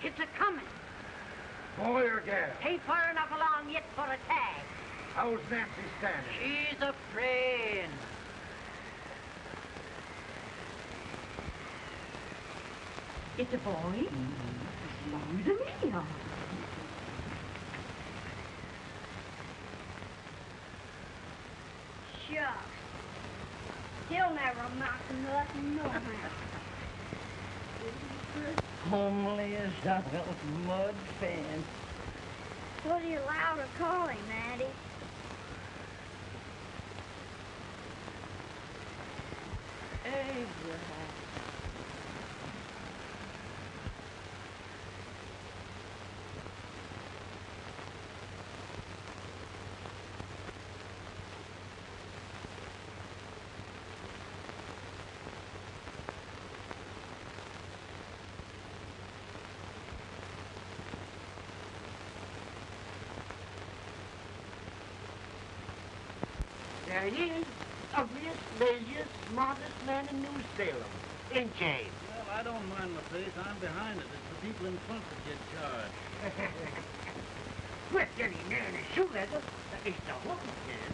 It's a-coming. Boy or gal? Ain't far enough along yet for a tag. How's Nancy standing? She's a friend. It's a boy? Who's a me? Shucks. He'll never amount to nothing, no man. Homely as a mud fan. What are you allowed to call him, Maddie? Abraham. There he is, ugliest, laziest, smartest man in New Salem. Ain't James? Well, I don't mind my face. I'm behind it. It's the people in front that get charged. Quit getting near the shoe leather. At least the hook can.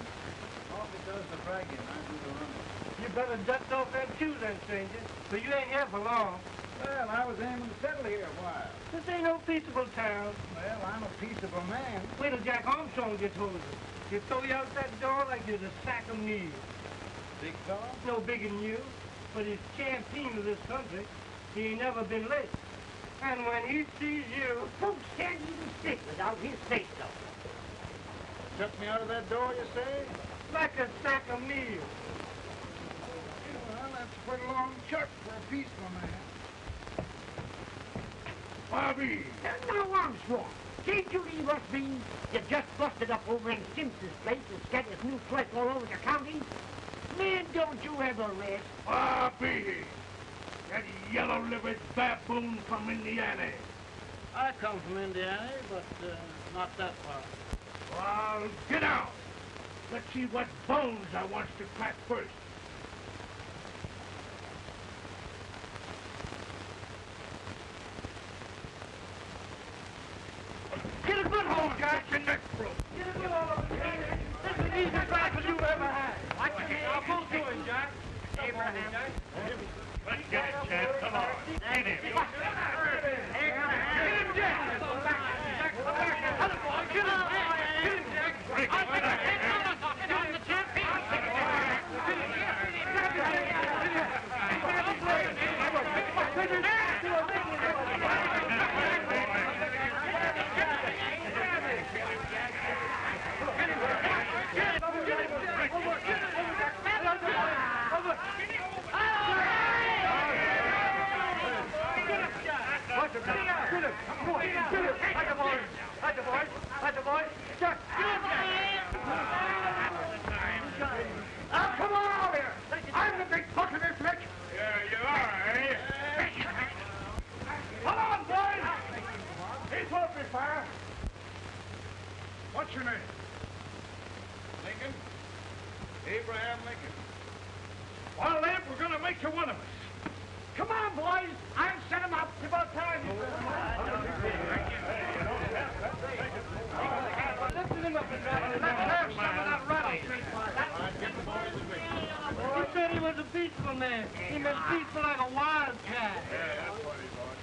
Coffee does the bragging. I do the running. You better dust off that shoe then, stranger, for you ain't here for long. Well, I was aiming to settle here a while. This ain't no peaceable town. Well, I'm a peaceable man. Wait till Jack Armstrong gets hold of you. He'll throw you out that door like you're a sack of meal. Big dog? No bigger than you, but he's champion of this country. He ain't never been late. And when he sees you... Folks can't even stick without his face up. Took me out of that door, you say? like a sack of meal. Well, that's a pretty long chart for a peaceful man. Bobby! Now, Armstrong, can't you leave us be? You just busted up over in Simpson's place and scattered new flesh all over the county. Man, don't you ever rest. Bobby! That yellow-livered baboon from Indiana. I come from Indiana, but not that far. Well, get out. Let's see what bones I wants to crack first. Get a good hold, Jack. Your neck broke. Get a good hold. This is the easiest rifle you've ever had. Watch your hand. I'll pull to him, Jack. Abraham. Let's get it, Chad. Come on. Get him. Get him, Jack. Get him, Jack. Break it. Come on over here. I'm the big buck of this lick. Yeah, you are, eh? Come on, boys. He's open fire. What's your name? Lincoln? Abraham Lincoln. Well, then, we're going to make you one of us. Come on, boys. I'll set him up. It's about time. Lift him up and drop him. Let's have some of that rattlesnake. He said he was a peaceful man. He meant peaceful like a wild cat. Yeah, that's what he was.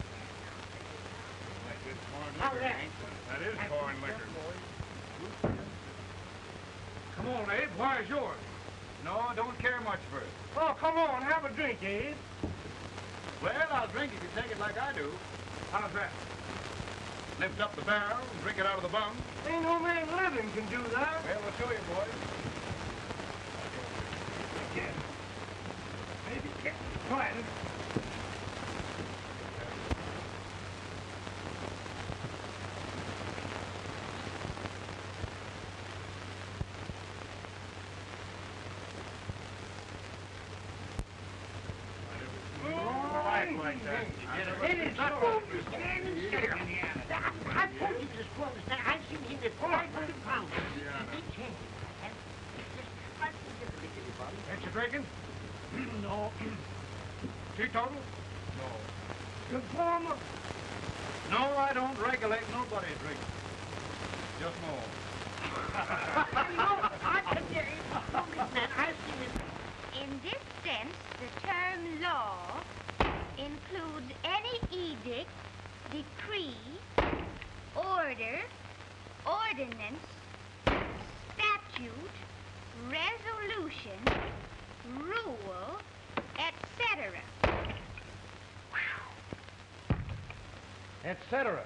Like this corn liquor. That is corn liquor. Come on, Abe. Where's yours? No, I don't care much for it. Oh, come on. Have a drink, Abe. Well, I'll drink if you take it like I do. How's that? Lift up the barrel and drink it out of the bung. Ain't no man living can do that. Well, we'll show you, boys. Again. Maybe get quiet. Like that. It is not food you stand and stare. I told you this was that I've seen him at 500 pounds. Big chance. Ain't you drinking? No. Teetotal? Reformer? No, I don't regulate nobody's drinking. Just more. In this sense, the term law includes any edict, decree, order, ordinance, statute, resolution, rule, etc. Etc.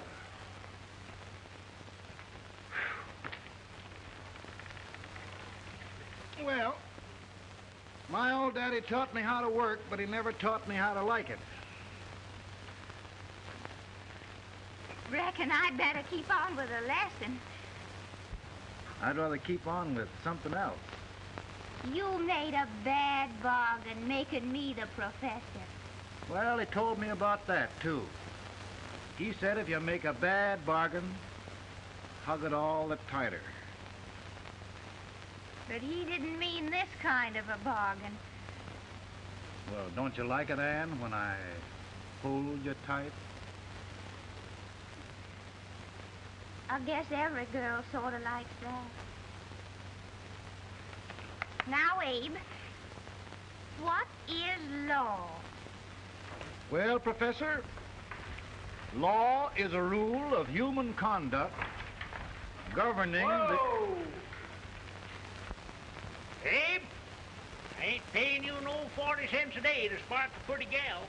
Well, my old daddy taught me how to work, but he never taught me how to like it. Reckon I'd better keep on with the lesson. I'd rather keep on with something else. You made a bad bargain making me the professor. Well, he told me about that, too. He said if you make a bad bargain, hug it all the tighter. But he didn't mean this kind of a bargain. Well, don't you like it, Ann, when I hold you tight? I guess every girl sort of likes that. Now, Abe, what is law? Well, Professor, law is a rule of human conduct governing the... Abe, I ain't paying you no 40 cents a day to spark a pretty gal.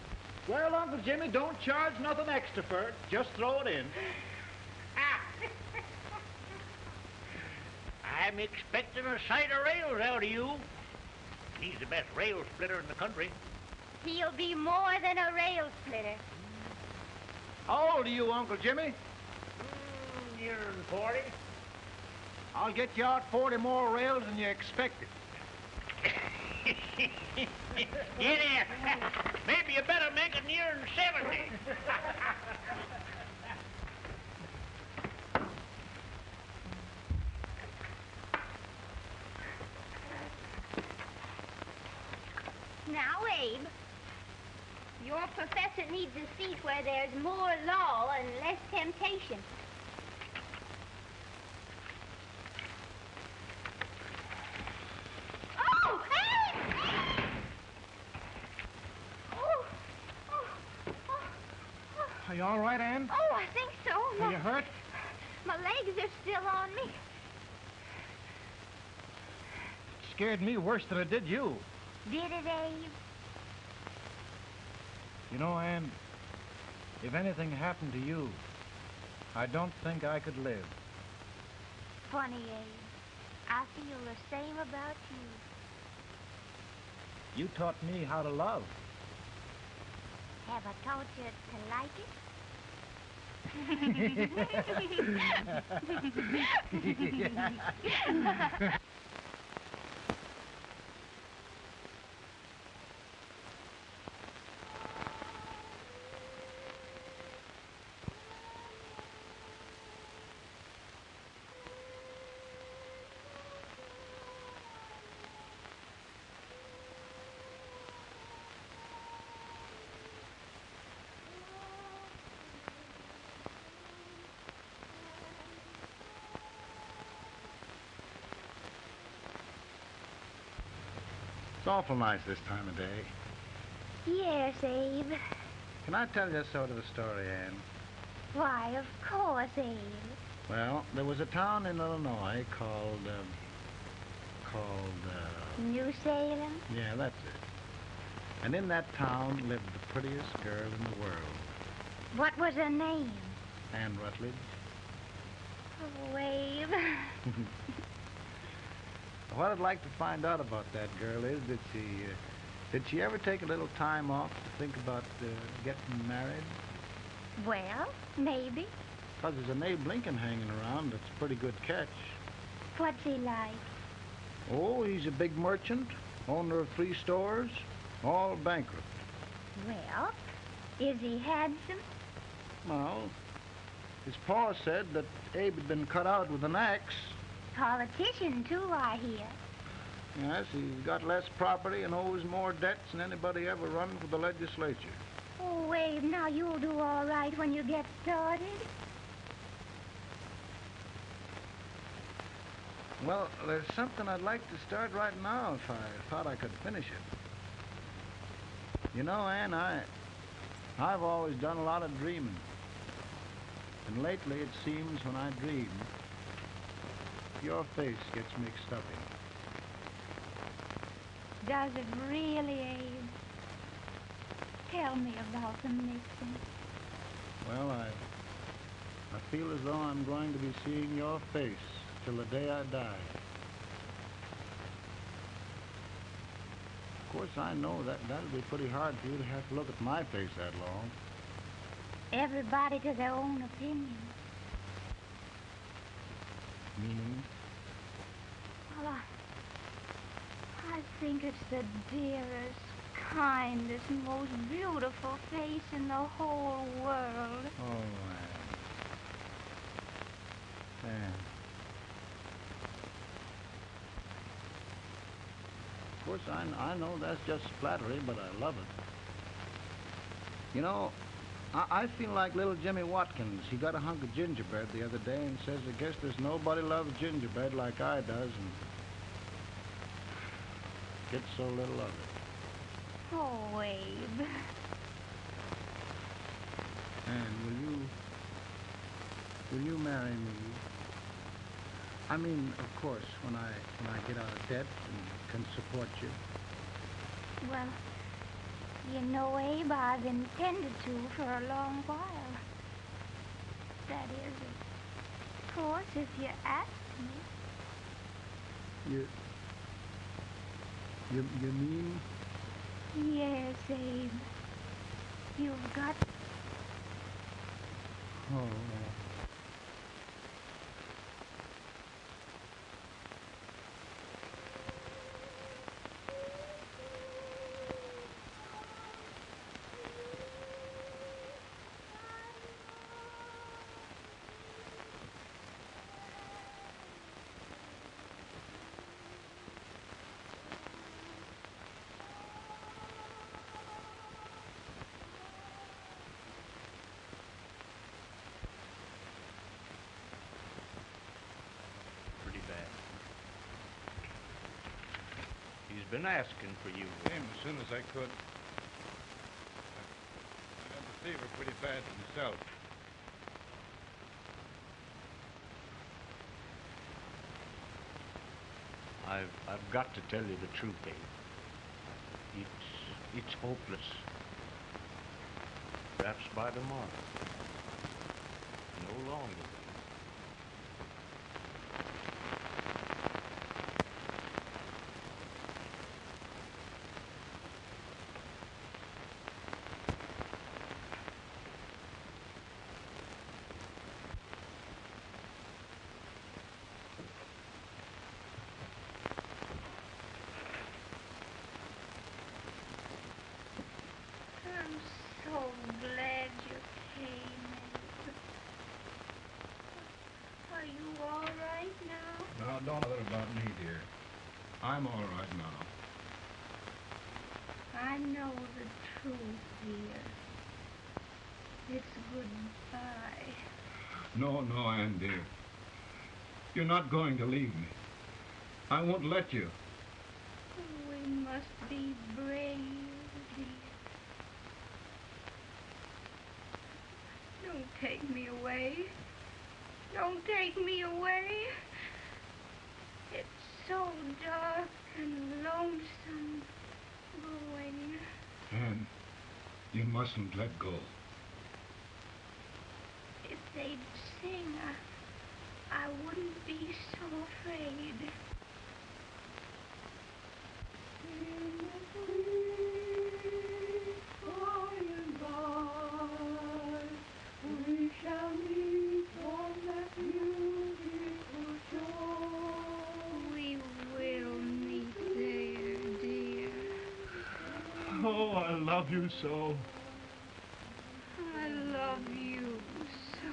Well, Uncle Jimmy, don't charge nothing extra for it. Just throw it in. I'm expecting a sight of rails out of you. He's the best rail splitter in the country. He'll be more than a rail splitter. How old are you, Uncle Jimmy? Nearer than 40. I'll get you out 40 more rails than you expected. Get in. Maybe you better make it nearer than 70. Now, Abe, your professor needs a seat where there's more law and less temptation. Oh, Abe! Oh, oh, oh, oh. Are you all right, Ann? Oh, I think so. Are you hurt? My legs are still on me. It scared me worse than it did you. Did it, Abe? You know, Ann, if anything happened to you, I don't think I could live. Funny, Abe. I feel the same about you. You taught me how to love. Have I taught you to like it? It's awful nice this time of day. Yes, Abe. Can I tell you sort of a story, Ann? Why, of course, Abe. Well, there was a town in Illinois called, New Salem? yeah, that's it. And in that town lived the prettiest girl in the world, What was her name? Ann Rutledge. Oh, Abe. What I'd like to find out about that girl is, did she ever take a little time off to think about getting married? Well, maybe. Because there's an Abe Lincoln hanging around that's a pretty good catch. What's he like? Oh, he's a big merchant, owner of 3 stores, all bankrupt. Well, is he handsome? Well, his pa said that Abe had been cut out with an axe. Politician, too, I hear. Yes, he's got less property and owes more debts than anybody ever run for the legislature. Oh, Abe, now you'll do all right when you get started. Well, there's something I'd like to start right now if I thought I could finish it. You know, Ann, I've always done a lot of dreaming. And lately it seems when I dream, your face gets mixed up in it. Does it really, Abe? Tell me about the mixing. Well, I feel as though I'm going to be seeing your face till the day I die. Of course, I know that'll be pretty hard for you to have to look at my face that long. Everybody to their own opinion. Meaning? Well, I think it's the dearest, kindest, most beautiful face in the whole world. Oh, Ann. Of course, I know that's just flattery, but I love it. You know, I feel like little Jimmy Watkins. He got a hunk of gingerbread the other day and says, I guess there's nobody loves gingerbread like I does, and gets so little of it. Oh, Abe. And will you marry me? I mean, of course, when I get out of debt and can support you. Well, you know, Abe, I've intended to for a long while. That is, of course, if you ask me. You mean? Yes, Abe. You've got... Oh. Been asking for you. Came as soon as I could. I had the fever pretty bad myself. I've got to tell you the truth, Abe. It's hopeless. Perhaps by tomorrow. No longer. I'm so glad you came, Abe. Are you all right now? Now, don't bother about me, dear. I'm all right now. I know the truth, dear. It's goodbye. No, Ann, dear. You're not going to leave me. I won't let you. We must be brave, dear. Don't take me away. Don't take me away. It's so dark and lonesome going. Ann, you mustn't let go. If they'd sing, I wouldn't be so afraid. We shall meet on that beautiful shore. We will meet there, dear. Oh, I love you so. I love you so.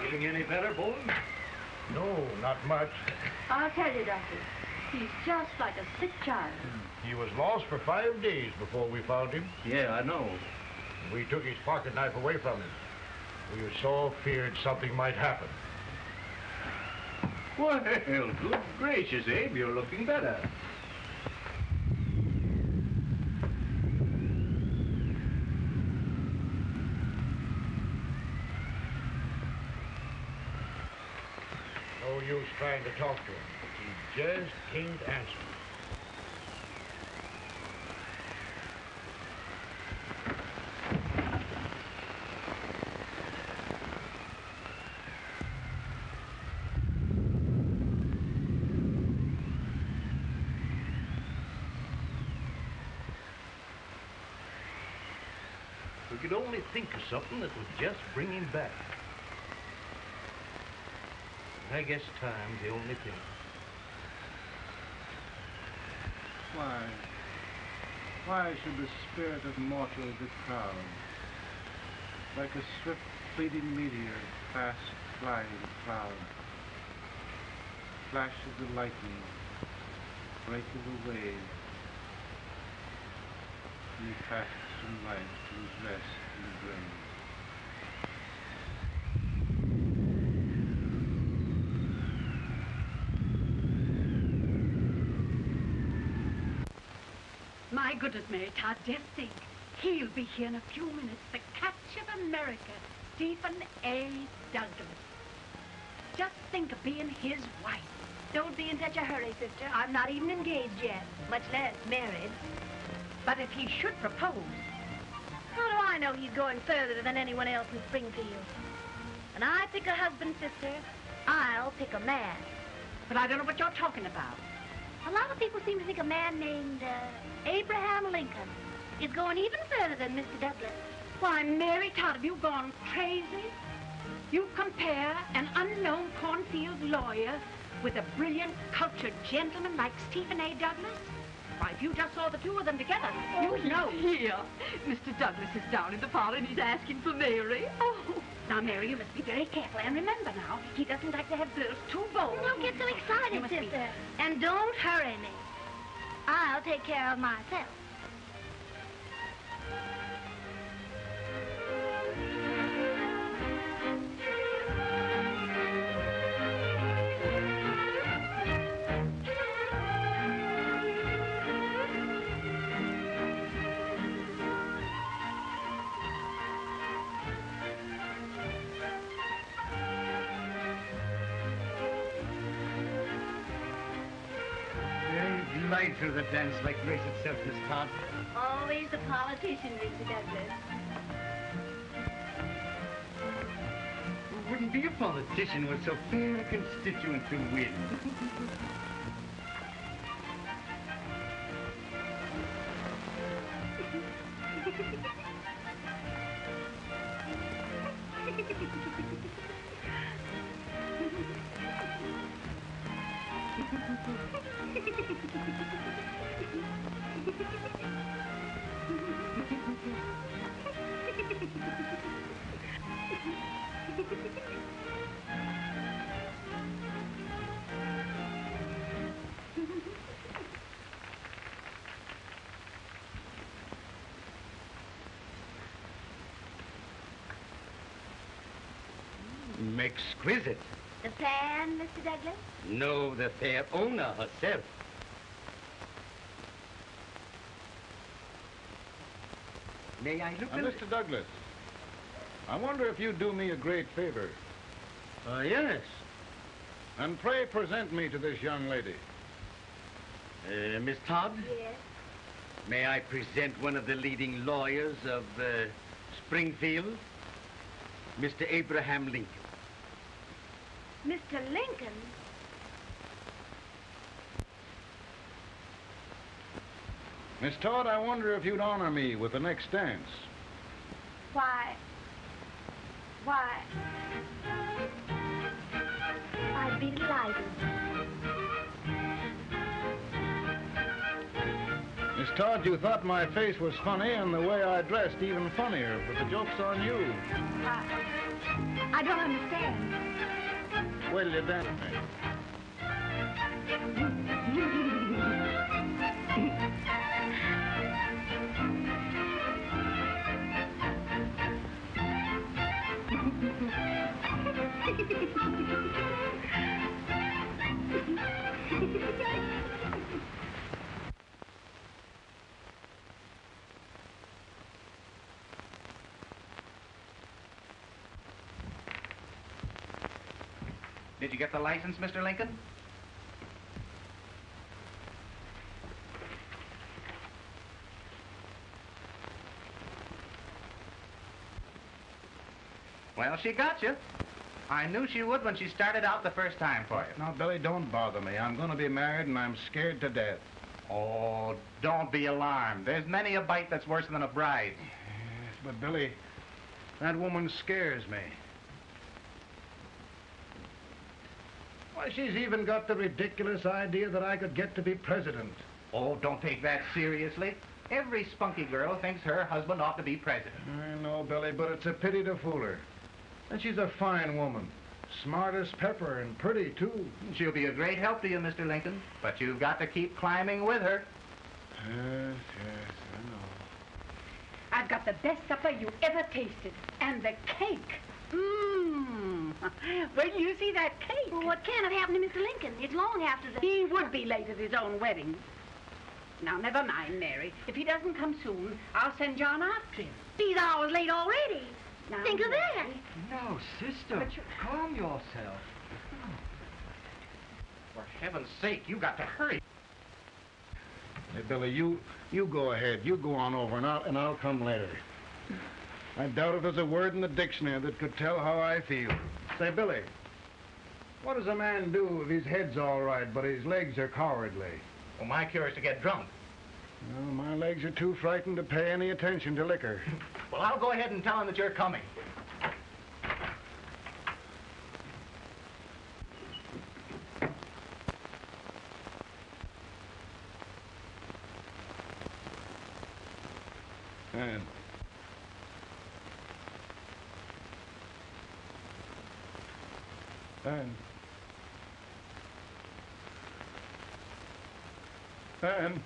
Feeling any better, Bolton? No, not much. I'll tell you, Doctor. He's just like a sick child. He was lost for 5 days before we found him. Yeah, I know. We took his pocket knife away from him. We were so feared something might happen. Well, good gracious, Abe, you're looking better. No use trying to talk to him. He just can't answer. We could only think of something that would just bring him back. I guess time's the only thing. Why should the spirit of mortal be proud? Like a swift fleeting meteor, fast flying cloud. Flash of the lightning, break of the wave. And he passes from life to his rest in the grave. My goodness, Mary Todd, just think. He'll be here in a few minutes. The catch of America, Stephen A. Douglas. Just think of being his wife. Don't be in such a hurry, sister. I'm not even engaged yet, much less married. But if he should propose... How do I know he's going further than anyone else in Springfield? When I pick a husband, sister, I'll pick a man. But I don't know what you're talking about. A lot of people seem to think a man named Abraham Lincoln is going even further than Mr. Douglas. Why, Mary Todd, have you gone crazy? You compare an unknown cornfield lawyer with a brilliant, cultured gentleman like Stephen A. Douglas? Why, if you just saw the two of them together, you'd know. Here, Mr. Douglas is down in the parlor and he's asking for Mary. Oh, now, Mary, you must be very careful. And remember now, he doesn't like to have girls too bold. Don't get so excited, sister. And don't hurry me. I'll take care of myself. Right through the dance like grace itself, Miss Todd. Always the politician, Mr. Douglas. Wouldn't be a politician with so fair a constituent to win. Exquisite. The fan, Mr. Douglas? No, the fair owner herself. May I look Mr. Douglas, I wonder if you'd do me a great favor. Yes. And pray present me to this young lady. Miss Todd? Yes. May I present one of the leading lawyers of Springfield, Mr. Abraham Lincoln. Mr. Lincoln? Miss Todd, I wonder if you'd honor me with the next dance. Why, I'd be delighted. Miss Todd, you thought my face was funny and the way I dressed even funnier, but the joke's on you. I don't understand. Wait till you dance with me. Did you get the license, Mr. Lincoln? Well, she got you. I knew she would when she started out the first time for you. Now, Billy, don't bother me. I'm going to be married, and I'm scared to death. Oh, don't be alarmed. There's many a bite that's worse than a bride. Yes, but, Billy, that woman scares me. Why, she's even got the ridiculous idea that I could get to be president. Oh, don't take that seriously. Every spunky girl thinks her husband ought to be president. I know, Billy, but it's a pity to fool her. And she's a fine woman. Smart as pepper and pretty, too. She'll be a great help to you, Mr. Lincoln. But you've got to keep climbing with her. Yes, I know. I've got the best supper you ever tasted. And the cake. Mmm. When you see that cake. Well, what can have happened to Mr. Lincoln? It's long after the... He would be late at his own wedding. Now, never mind, Mary. If he doesn't come soon, I'll send John after him. He's hours late already. Now, Think of that. No, sister. Calm yourself. For heaven's sake, you got to hurry. Hey, Billy, you go ahead. You go on over, and I'll come later. I doubt if there's a word in the dictionary that could tell how I feel. Say, Billy, what does a man do if his head's all right, but his legs are cowardly? Well, my cure is to get drunk. Well, my legs are too frightened to pay any attention to liquor. Well, I'll go ahead and tell him that you're coming. Ann. Ann. Ann.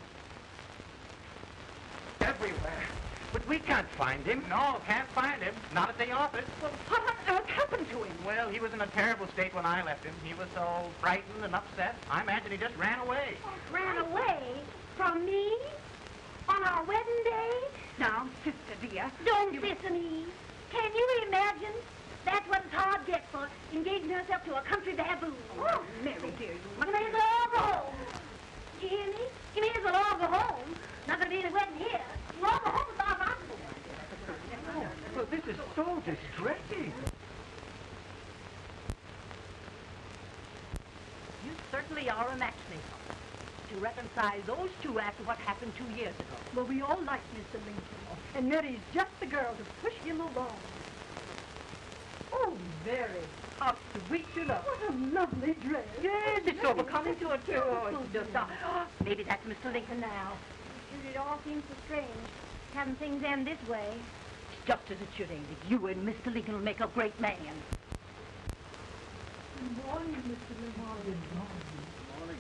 Everywhere. But we can't find him. No, can't find him. Not at the office. Well, what on earth happened to him? Well, he was in a terrible state when I left him. He was so frightened and upset. I imagine he just ran away. Ran away? From me? On our wedding day? Now, sister dear. Don't listen, Eve. Can you imagine? That's what Todd gets for engaging herself to a country baboon. Oh, Mary dear, you You may as well all go home. You hear me? You may as well all go home. Not gonna be any wedding here. You all go home with our husband. Well, this is so distressing. You certainly are a matchmaker. To reconcile those two after what happened 2 years ago. Well, we all like Mr. Lincoln, and Mary's just the girl to push him along. Oh, Mary, how sweet you look. What a lovely dress. Yes, it's so becoming to her, too. Oh, it's just, maybe that's Mr. Lincoln now. It all seems so strange, having things end this way. It's just as it should, Amy. You and Mr. Lincoln will make a great man. Good morning, Mr. Lincoln. Morning.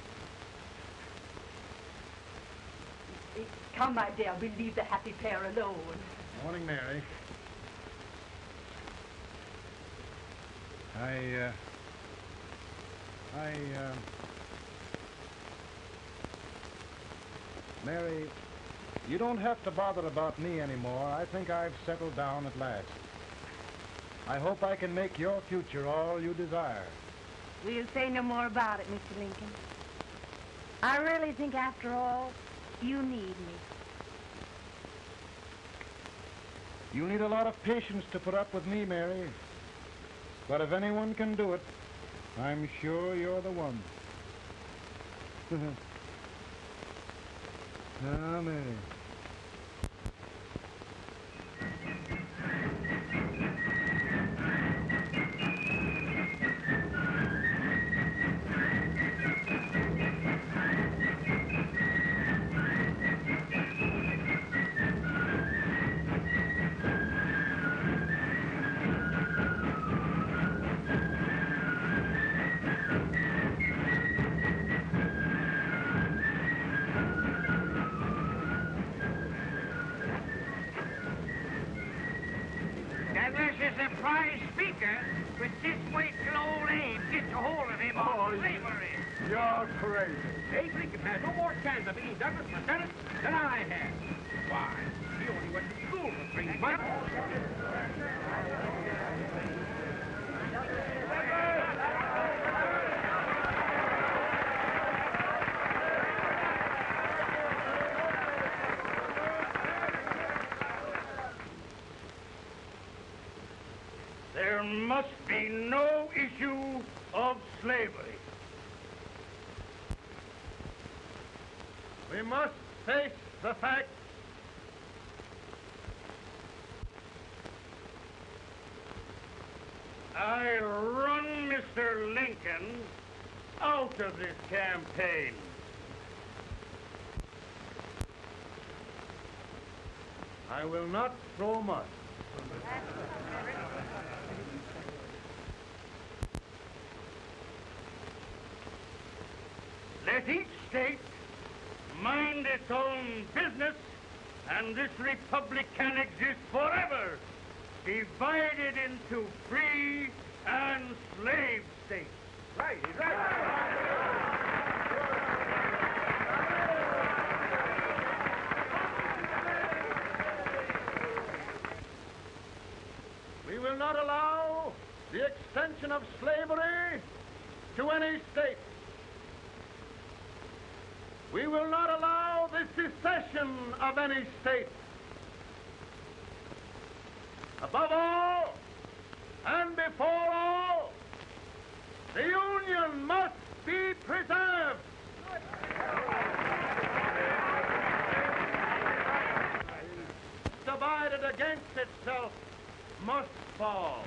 Come, my dear, we'll leave the happy pair alone. Morning, Mary. Mary, you don't have to bother about me anymore. I think I've settled down at last. I hope I can make your future all you desire. We'll say no more about it, Mr. Lincoln. I really think, after all, you need me. You need a lot of patience to put up with me, Mary. But if anyone can do it, I'm sure you're the one. Ah, Mary. the prize speaker with this way till old Abe gets a hold of him on slavery. You're crazy. Abe Lincoln has no more chance of being Douglas for Senate than I have. Why, he only went to school for 3 months. There must be no issue of slavery. We must face the fact I run Mr. Lincoln out of this campaign. I will not throw mud. Let each state mind its own business, and this republic can exist forever, divided into free and slave states. Right, right. We will not allow the extension of slavery to any state. We will not allow the secession of any state. Above all, and before all, the Union must be preserved. Divided against itself must fall.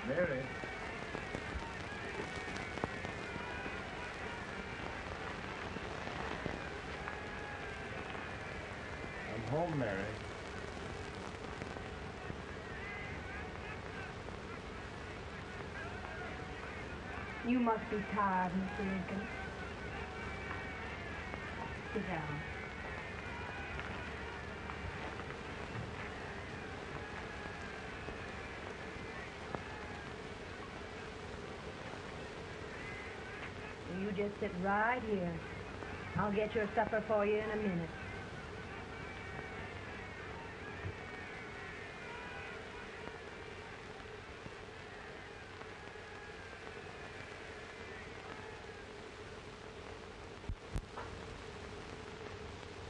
Mary. I'm home, Mary. You must be tired, Mr. Lincoln. Sit down. You just sit right here. I'll get your supper for you in a minute.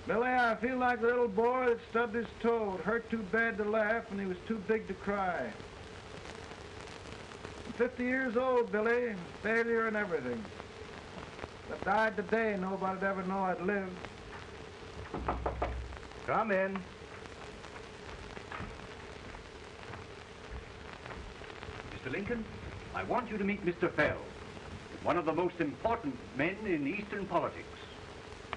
Billy, I feel like the little boy that stubbed his toe. It hurt too bad to laugh, and he was too big to cry. I'm 50 years old, Billy. Failure and everything. If I died today, nobody'd ever know I'd lived. Come in. Mr. Lincoln, I want you to meet Mr. Fell, one of the most important men in Eastern politics.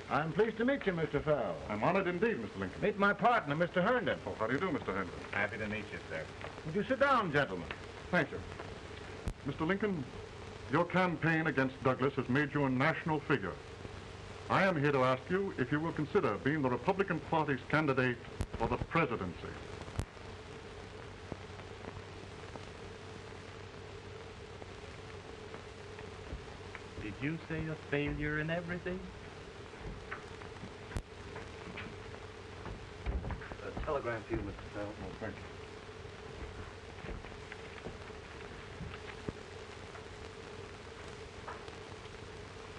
I'm pleased to meet you, Mr. Fell. I'm honored indeed, Mr. Lincoln. Meet my partner, Mr. Herndon. Oh, how do you do, Mr. Henry? Happy to meet you, sir. Would you sit down, gentlemen? Thank you. Mr. Lincoln, your campaign against Douglas has made you a national figure. I am here to ask you if you will consider being the Republican Party's candidate for the presidency. Did you say a failure in everything? A telegram for you, Mr. Fell. Oh, thank you.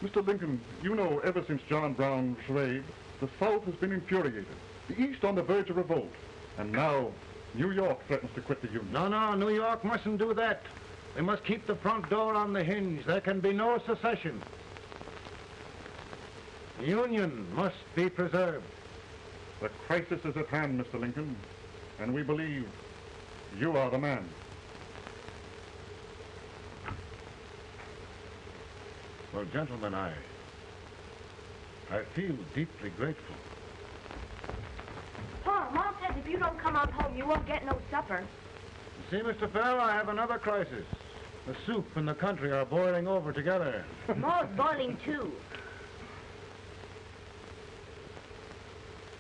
Mr. Lincoln, you know ever since John Brown's raid, the South has been infuriated. The East on the verge of revolt. And now, New York threatens to quit the Union. No, New York mustn't do that. They must keep the front door on the hinge. There can be no secession. The Union must be preserved. The crisis is at hand, Mr. Lincoln, and we believe you are the man. Well, gentlemen, I feel deeply grateful. Pa, Mom says if you don't come out home, you won't get no supper. You see, Mr. Fell, I have another crisis. The soup and the country are boiling over together. Ma's boiling, too.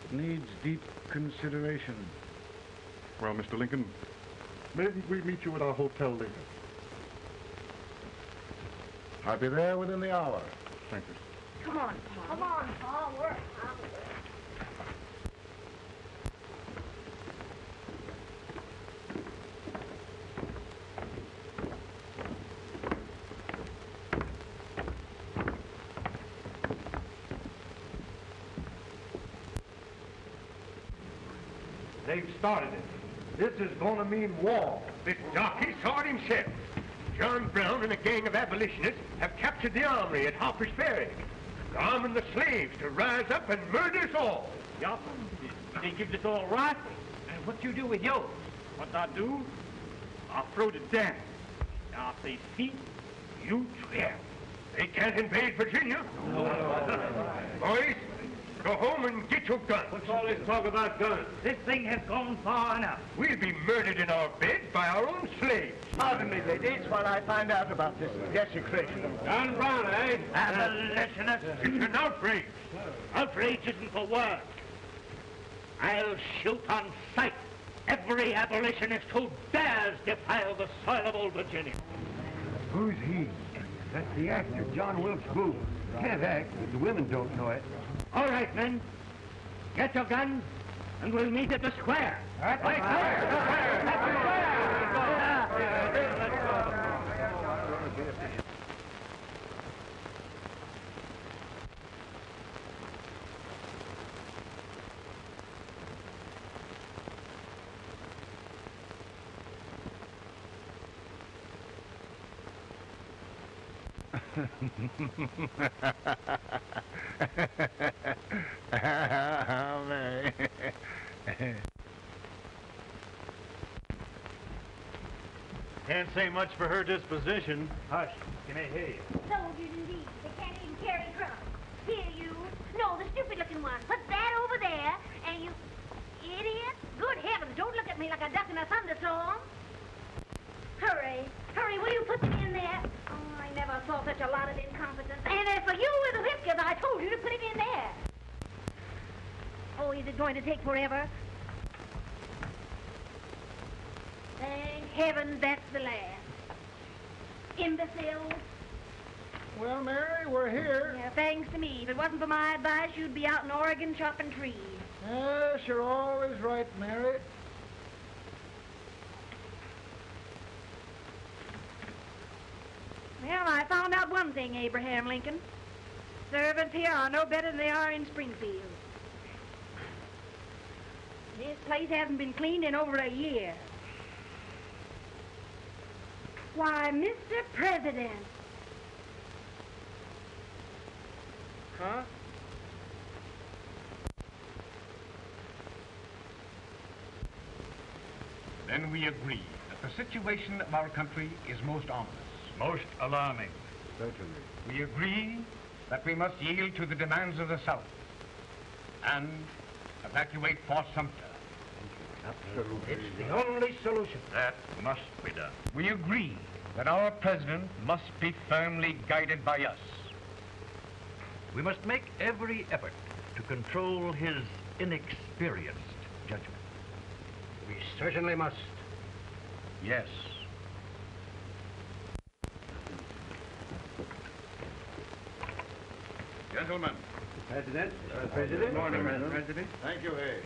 It needs deep consideration. Well, Mr. Lincoln, maybe we meet you at our hotel later. I'll be there within the hour. Thank you. Come on, Pa. Come on, Pa. We're out. They've started it. This is going to mean war. This darky saw it himself. John Brown and a gang of abolitionists have captured the armory at Harper's Ferry. They're arming the slaves to rise up and murder us all. Yup. They give us all rifles. And what you do with yours? What I do? I throw the down. Now if they see, you trap. They can't invade Virginia. Boys, go home and get your guns. What's all this talk about guns? This thing has gone far enough. We'll be murdered in our beds by our own slaves. Pardon me, ladies, while I find out about this desecration. John Brown, eh? Abolitionists. It's an outrage. Outrage isn't the word. I'll shoot on sight every abolitionist who dares defile the soil of old Virginia. Who's he? That's the actor, John Wilkes Booth. Can't act, but the women don't know it. All right, men. Get your guns, and we'll meet at the square. At the square! Mary. Can't say much for her disposition. Hush. Can I hear you? Soldiers indeed. They can't even carry drums. Here, you. No, the stupid-looking one. Put that over there, and you... Idiot. Good heavens, don't look at me like a duck in a thunderstorm. Hurry. Hurry, will you put them in there? Oh, I never saw such a lot of incompetence. And as for you with the whiskers, I told you to put him in there. Oh, is it going to take forever? Thank heavens that's the last. Imbeciles. Well, Mary, we're here. Yeah, thanks to me. If it wasn't for my advice, you'd be out in Oregon chopping trees. Yes, you're always right, Mary. Well, I found out one thing, Abraham Lincoln. Servants here are no better than they are in Springfield. This place hasn't been cleaned in over a year. Why, Mr. President. Huh? Then we agree that the situation of our country is most ominous. Most alarming. Certainly. We agree that we must yield to the demands of the South and evacuate Fort Sumter. It's the only solution. That must be done. We agree that our president must be firmly guided by us. We must make every effort to control his inexperienced judgment. We certainly must. Yes. Gentlemen. President. Good morning, Mr. President. Thank you, Hay.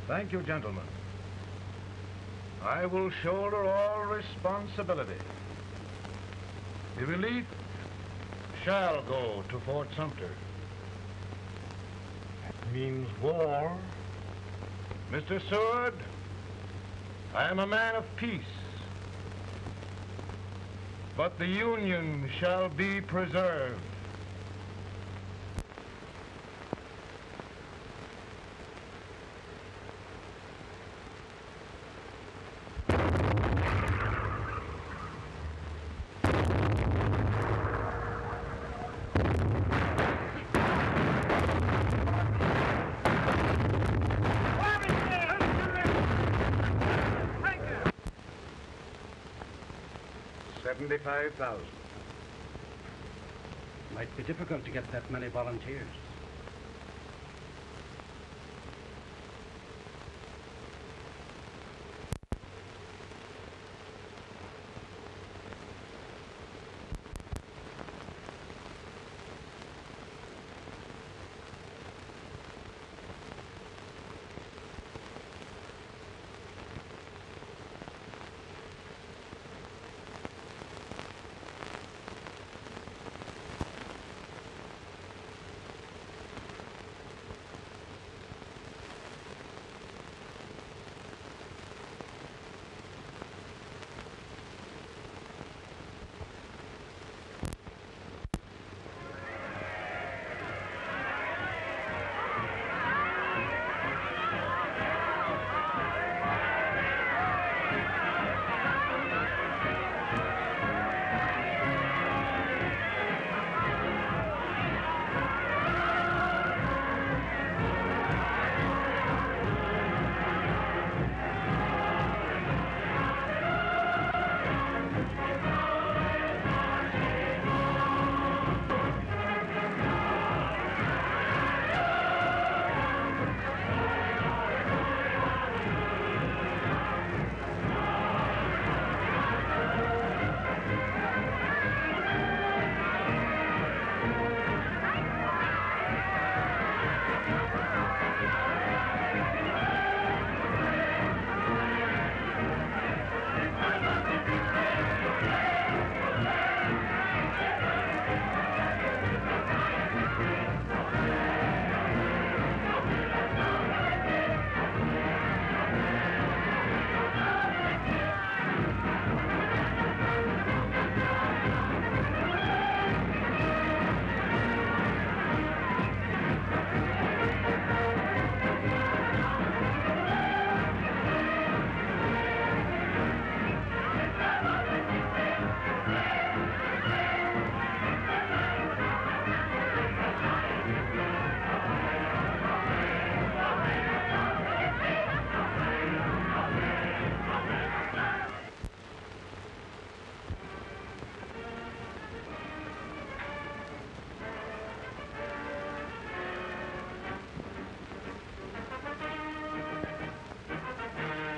Thank you, gentlemen. I will shoulder all responsibility. The relief shall go to Fort Sumter. That means war. Mr. Seward, I am a man of peace. But the Union shall be preserved. $75,000. Might be difficult to get that many volunteers.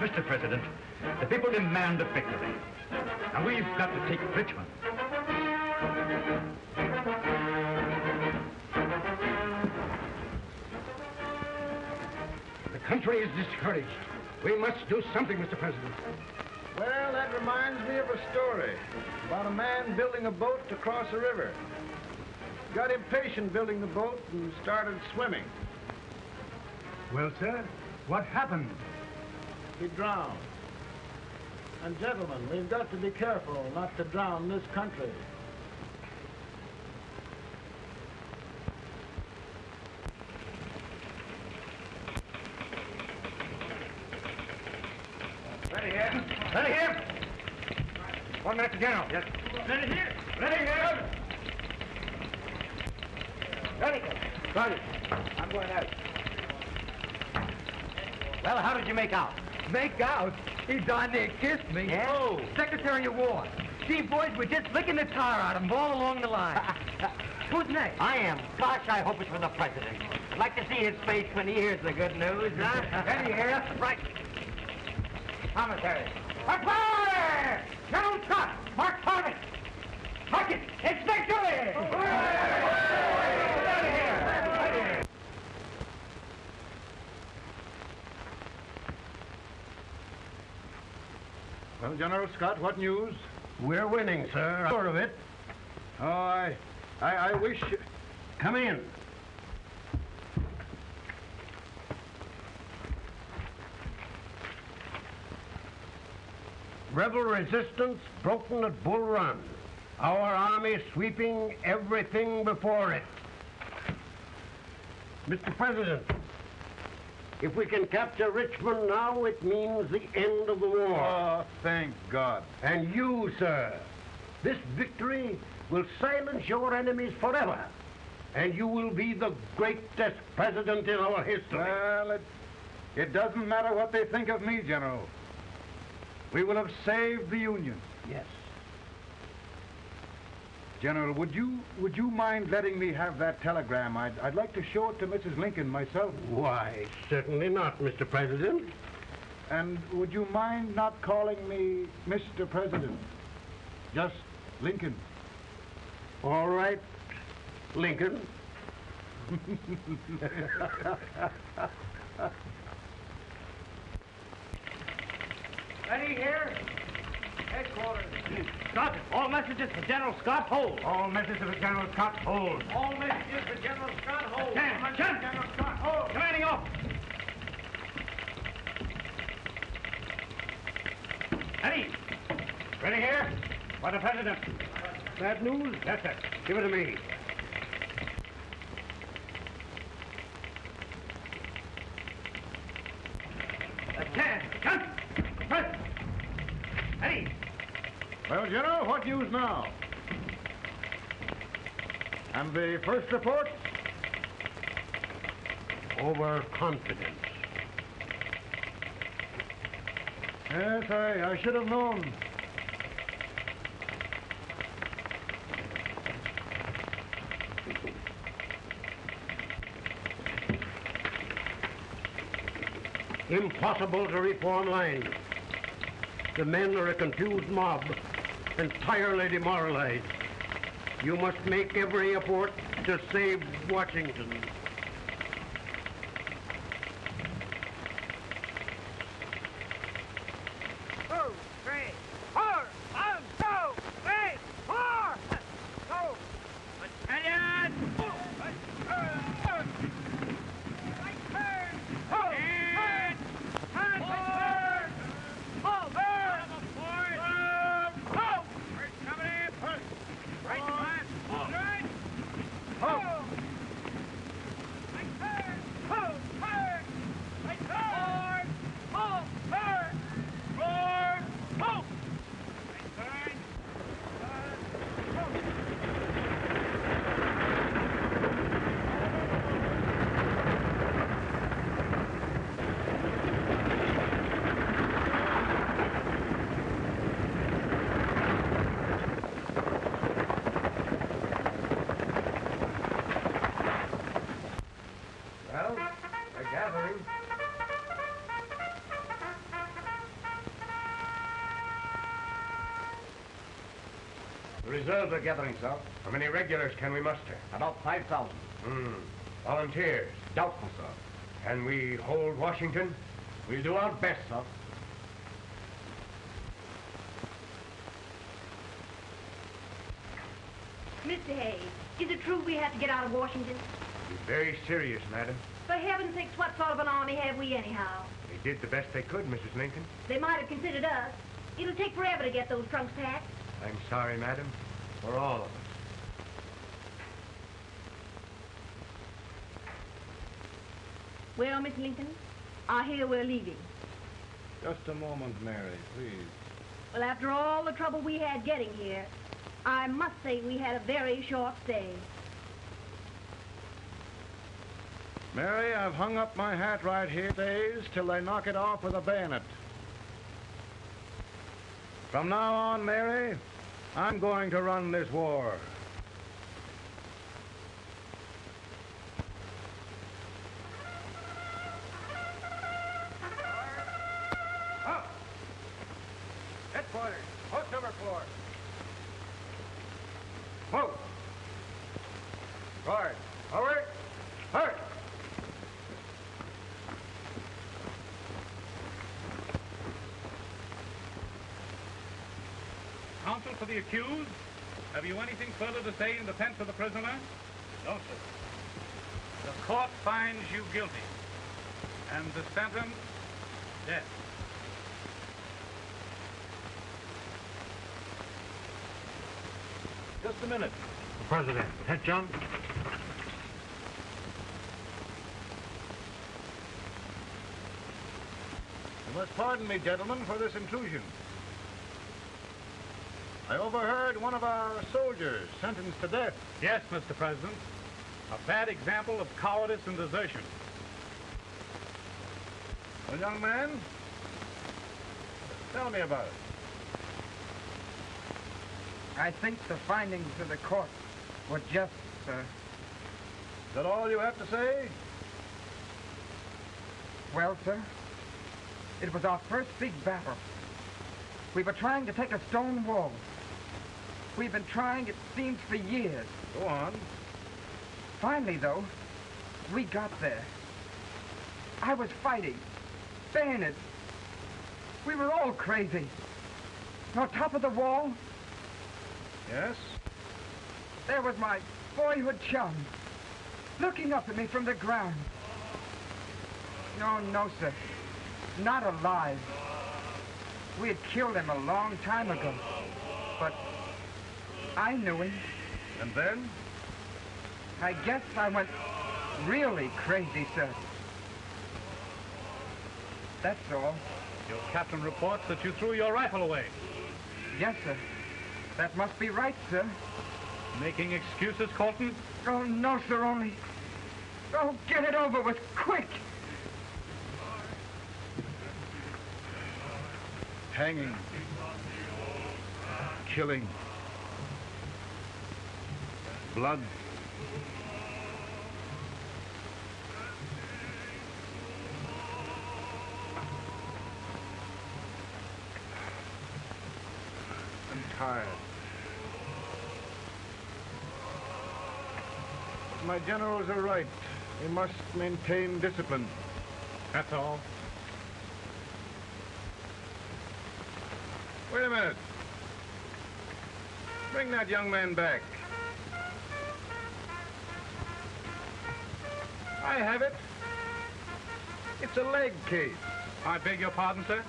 Mr. President, the people demand a victory, and we've got to take Richmond. The country is discouraged. We must do something, Mr. President. Well, that reminds me of a story about a man building a boat to cross a river. Got impatient building the boat and started swimming. Well, sir, what happened? He drowned. And gentlemen, we've got to be careful not to drown this country. Ready here. Ready here. 1 minute to General. Yes. Ready here. Ready here. Ready. Ready. I'm going out. Well, how did you make out? Make out? He darn near kissed me. Yeah? Oh, Secretary of War. See, boys, we're just licking the tar out of him all along the line. Who's next? I am. Gosh, I hope it's for the president. I'd like to see his face when he hears the good news, huh? Ready here? Right. Commissary. Report! General Scott! Mark Target! Mark it! It's victory! Well, General Scott, what news? We're winning, sir. I'm sure of it. Oh, I wish... Come in. Rebel resistance broken at Bull Run. Our army sweeping everything before it. Mr. President, if we can capture Richmond now, it means the end of the war. Oh, thank God. And you, sir, this victory will silence your enemies forever. And you will be the greatest president in our history. Well, it doesn't matter what they think of me, General. We will have saved the Union. Yes. General, would you mind letting me have that telegram? I'd like to show it to Mrs. Lincoln myself. Why, certainly not, Mr. President. And would you mind not calling me Mr. President? Just Lincoln. All right, Lincoln. Ready here? Headquarters. Scott, all messages for General Scott, hold. All messages for General Scott, hold. All messages for General Scott, hold. General Scott, hold. Commanding officer. Ready? Ready here? For the President. Bad news? Yes, sir. Give it to me. Attention! Press! Ready? Well, General, what news now? And the first report? Overconfidence. Yes, I should have known. Impossible to reform lines. The men are a confused mob, entirely demoralized. You must make every effort to save Washington. The reserves are gathering, sir. How many regulars can we muster? About 5,000. Volunteers? Doubtful, sir. Can we hold Washington? We'll do our best, sir. Mr. Hayes, is it true we have to get out of Washington? Be very serious, madam. For heaven's sakes, what sort of an army have we anyhow? They did the best they could, Mrs. Lincoln. They might have considered us. It'll take forever to get those trunks packed. I'm sorry, madam, for all of us. Well, Miss Lincoln, I hear we're leaving. Just a moment, Mary, please. Well, after all the trouble we had getting here, I must say we had a very short stay. Mary, I've hung up my hat right here days till they knock it off with a bayonet. From now on, Mary, I'm going to run this war. Up! Headquarters, post number 4. Move! Forward! Forward! Forward! counsel for the accused, have you anything further to say in defense of the prisoner? No, sir. The court finds you guilty, and the sentence, death. Just a minute. The President. Attention. You must pardon me, gentlemen, for this intrusion. I overheard one of our soldiers sentenced to death. Yes, Mr. President. A bad example of cowardice and desertion. Well, young man, tell me about it. I think the findings of the court were just, sir. Is that all you have to say? Well, sir, it was our first big battle. We were trying to take a stone wall. We've been trying, it seems, for years. Go on. Finally, though, we got there. I was fighting, bayonets. We were all crazy. On top of the wall, yes, there was my boyhood chum, looking up at me from the ground. No, sir. Not alive. We had killed him a long time ago. But I knew him. And then? I guess I went really crazy, sir. That's all. Your captain reports that you threw your rifle away. Yes, sir. That must be right, sir. Making excuses, Colton? Oh, no, sir, only... Oh, get it over with, quick! Hanging. Killing. Blood. I'm tired. But my generals are right. We must maintain discipline. That's all. Wait a minute. Bring that young man back. I have it. It's a leg case. I beg your pardon, sir?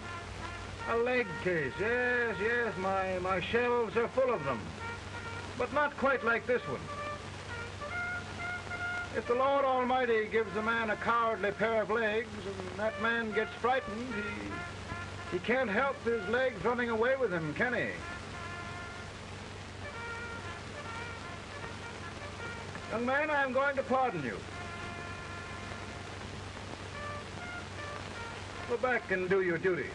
A leg case, yes. My shelves are full of them. But not quite like this one. If the Lord Almighty gives a man a cowardly pair of legs and that man gets frightened, he can't help his legs running away with him, can he? Young man, I'm going to pardon you. Go back and do your duty.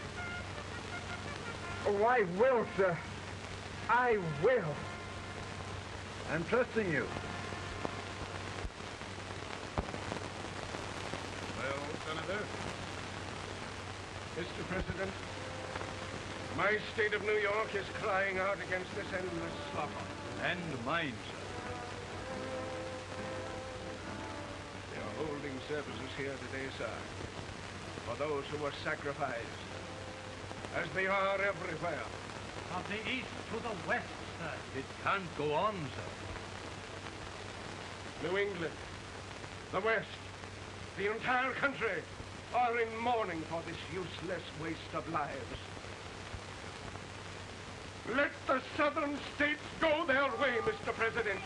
Oh, I will, sir. I will. I'm trusting you. Well, Senator, Mr. President, my state of New York is crying out against this endless slaughter. And mine, sir. They are holding services here today, sir, for those who were sacrificed, as they are everywhere. From the east to the west, sir. It can't go on, sir. New England, the West, the entire country are in mourning for this useless waste of lives. Let the southern states go their way, Mr. President,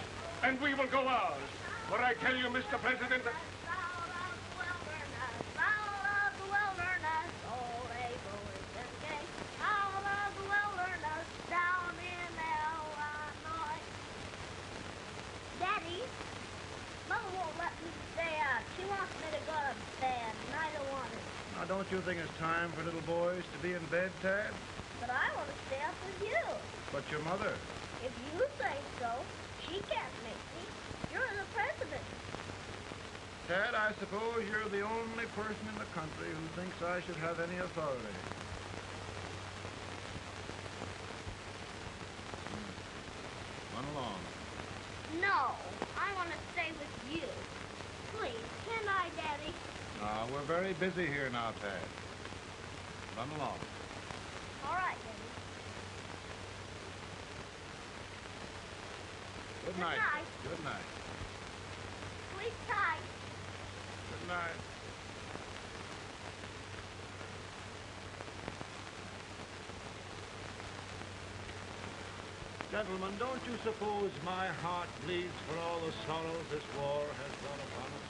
and we will go ours. For I tell you, Mr. President, Daddy, Mother won't let me stay out. She wants me to go to bed, and I don't want it. Now, don't you think it's time for little boys to be in bed, Tad? But I want to stay up with you. But your mother? If you say so, she can't make me. You're the president. Tad, I suppose you're the only person in the country who thinks I should have any authority. Run along. No, I want to stay with you. Please, can I, Daddy? We're very busy here now, Tad. Run along. All right, Daddy. Good night. Good night. Good night. Sleep tight. Good night. Gentlemen, don't you suppose my heart bleeds for all the sorrows this war has brought upon us?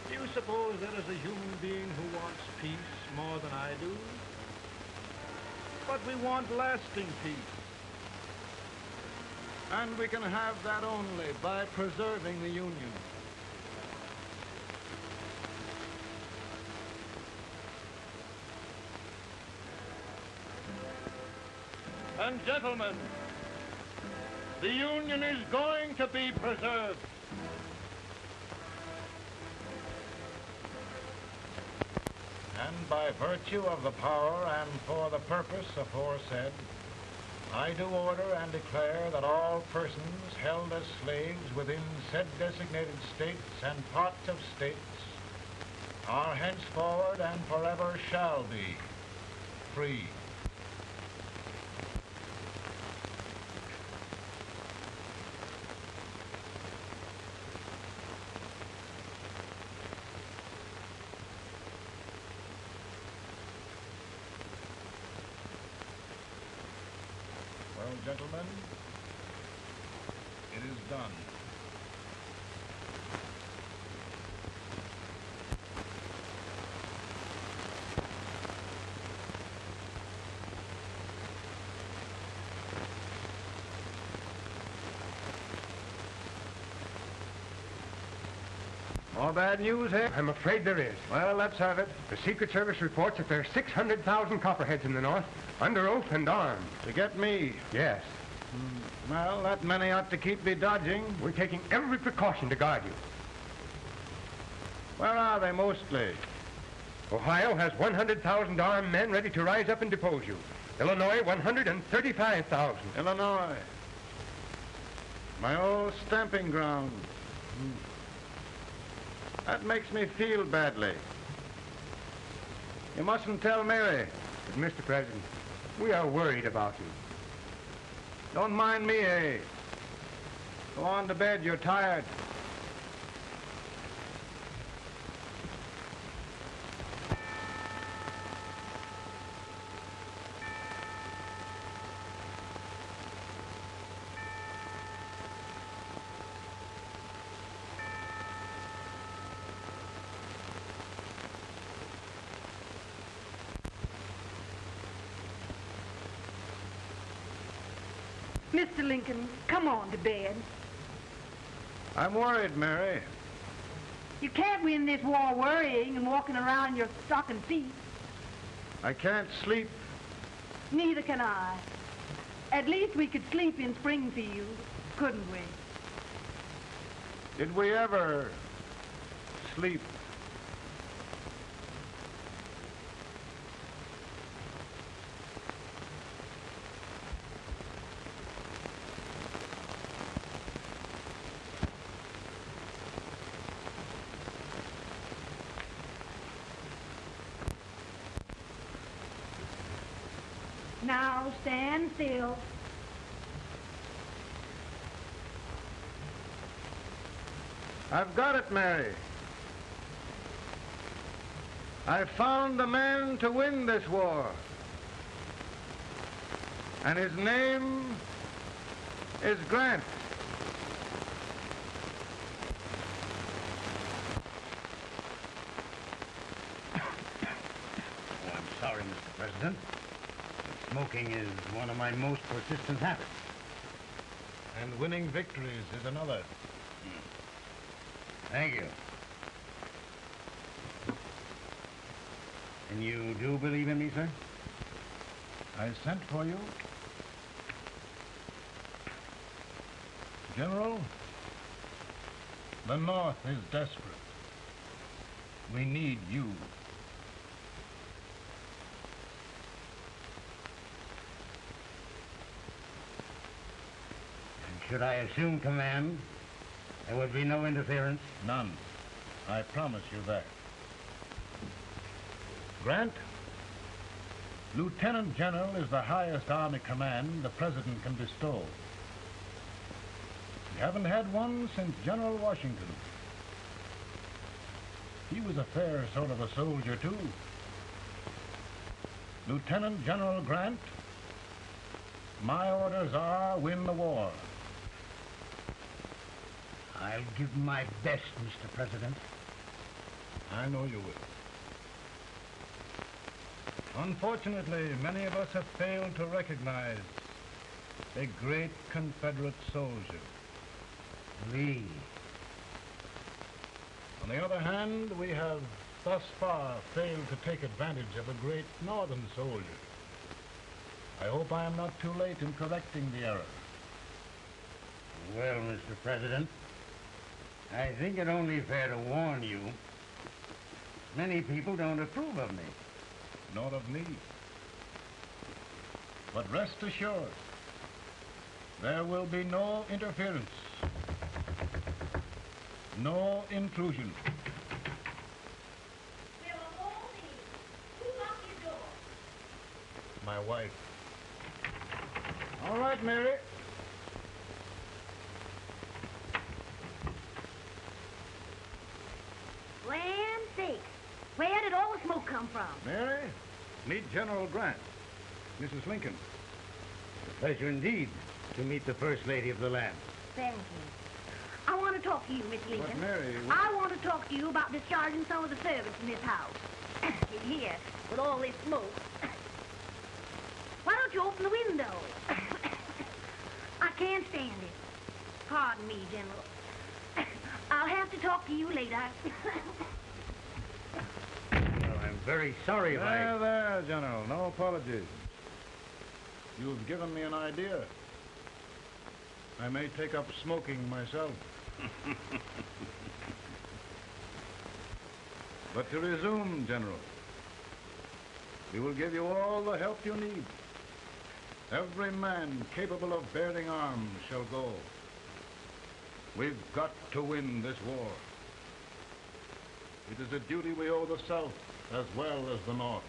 Do you suppose there is a human being who wants peace more than I do? But we want lasting peace. And we can have that only by preserving the Union. And gentlemen, the Union is going to be preserved. And by virtue of the power and for the purpose aforesaid, I do order and declare that all persons held as slaves within said designated states and parts of states are henceforward and forever shall be free. Well, gentlemen, it is done. More bad news, eh? I'm afraid there is. Well, let's have it. The Secret Service reports that there are 600,000 copperheads in the North, under oath and armed. To get me? Yes. Well, that many ought to keep me dodging. We're taking every precaution to guard you. Where are they mostly? Ohio has 100,000 armed men ready to rise up and depose you. Illinois, 135,000. Illinois. My old stamping ground. That makes me feel badly. You mustn't tell Mary. But, Mr. President, we are worried about you. Don't mind me, eh? Go on to bed. You're tired. Mr. Lincoln, come on to bed. I'm worried, Mary. You can't win this war worrying and walking around your stocking feet. I can't sleep. Neither can I. At least we could sleep in Springfield, couldn't we? Did we ever sleep? Now stand still. I've got it, Mary. I found the man to win this war. And his name is Grant. Oh, I'm sorry, Mr. President. But smoking is one of my most persistent habits. And winning victories is another. Thank you. And you do believe in me, sir? I sent for you. General, the North is desperate. We need you. And should I assume command, there would be no interference? None. I promise you that. Grant, Lieutenant General is the highest army command the President can bestow. Haven't had one since General Washington. He was a fair sort of a soldier, too. Lieutenant General Grant, my orders are win the war. I'll give my best, Mr. President. I know you will. Unfortunately, many of us have failed to recognize a great Confederate soldier, Lee. On the other hand, we have thus far failed to take advantage of a great Northern soldier. I hope I am not too late in correcting the error. Well, Mr. President, I think it only fair to warn you. Many people don't approve of me. Nor of me. But rest assured, there will be no interference, no intrusion. There are all these. Who locked your door? My wife. All right, Mary. Land sakes. Where did all the smoke come from? Mary, meet General Grant, Mrs. Lincoln. A pleasure indeed to meet the First Lady of the land. Thank you. I want to talk to you, Miss Lincoln. But, Mary... I want to talk to you about discharging some of the servants in this house. Here, with all this smoke. Why don't you open the window? I can't stand it. Pardon me, General. I'll have to talk to you later. Well, I'm very sorry if There, General. No apologies. You've given me an idea. I may take up smoking myself. But to resume, General, we will give you all the help you need. Every man capable of bearing arms shall go. We've got to win this war. It is a duty we owe the South as well as the North.